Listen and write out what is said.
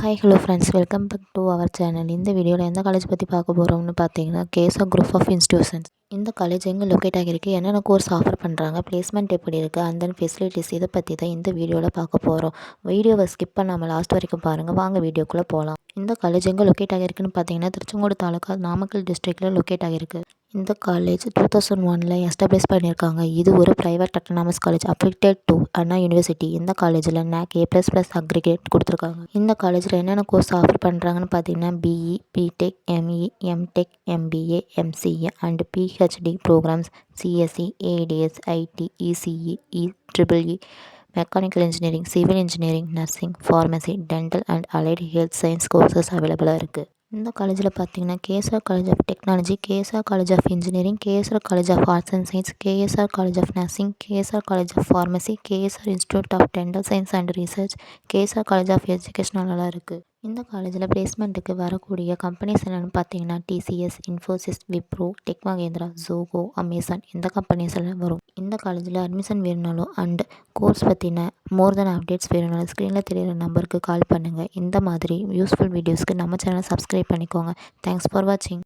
Hi hello friends, welcome back to our channel. இந்த வீடியோவில் எந்த காலேஜ் பற்றி பார்க்க போகிறோம்னு பார்த்தீங்கன்னா, கேஎஸ்ஆர் குரூப் ஆஃப் இன்ஸ்டியூஷன்ஸ். இந்த காலேஜ் எங்கே லொக்கேட் ஆகியிருக்கு, என்னென்ன கோர்ஸ் ஆஃபர் பண்ணுறாங்க, பிளேஸ்மெண்ட் எப்படி இருக்குது, அண்ட் தென் ஃபெசிலிட்டிஸ், இதை பற்றி தான் இந்த வீடியோவில் பார்க்க போகிறோம். வீடியோவை ஸ்கிப் பண்ணாமல் லாஸ்ட் வரைக்கும் பாருங்கள். வாங்க வீடியோக்குள்ளே போகலாம். இந்த காலேஜ் எங்கே லொக்கேட் ஆகியிருக்குன்னு பார்த்தீங்கன்னா, திருச்செங்கோடு தாலுக்கா, நாமக்கல் டிஸ்ட்ரிக்டில் லொக்கேட் ஆகியிருக்கு. இந்த காலேஜ் 2001 எஸ்டாப்ளிஷ் பண்ணியிருக்காங்க. இது ஒரு private autonomous college affiliated to Anna university. இந்த காலேஜில் NAC A++ அக்ரிகேட் கொடுத்துருக்காங்க. இந்த காலேஜில் என்னென்ன கோர்ஸ் ஆஃபர் பண்ணுறாங்கன்னு பார்த்தீங்கன்னா, BE, BTech, ME, MTech, MBA, MCA and PhD programs, CSE, ADS, IT, ECE, EEEE, mechanical engineering, civil engineering, nursing, pharmacy, dental and allied health science courses அவைலபிளாக இருக்குது. இந்த காலேஜில் பார்த்தீங்கன்னா, KSR college of technology, KSR college of engineering, KSR college of arts and science, KSR college of nursing, KSR college of pharmacy, KSR institute of dental science and research, KSR college of எஜுகேஷனலாம் இருக்குது. இந்த காலேஜில் பிளேஸ்மெண்ட்டுக்கு வரக்கூடிய companies என்னென்னு பார்த்தீங்கன்னா, TCS, Infosys, Wipro, Tech Mahindra, Zoho, Amazon, இந்த companies எல்லாம் வரும். இந்த காலேஜில் அட்மிஷன் வேணுனாலும் அண்ட் கோர்ஸ் பற்றின மோர் தென் அப்டேட்ஸ் வேணுனாலும் ஸ்க்ரீனில் தெரியிற நம்பருக்கு கால் பண்ணுங்கள். இந்த மாதிரி யூஸ்ஃபுல் வீடியோஸ்க்கு நம்ம சேனலை சப்ஸ்கிரைப் பண்ணிக்கோங்க. தேங்க்ஸ் ஃபார் வாட்சிங்.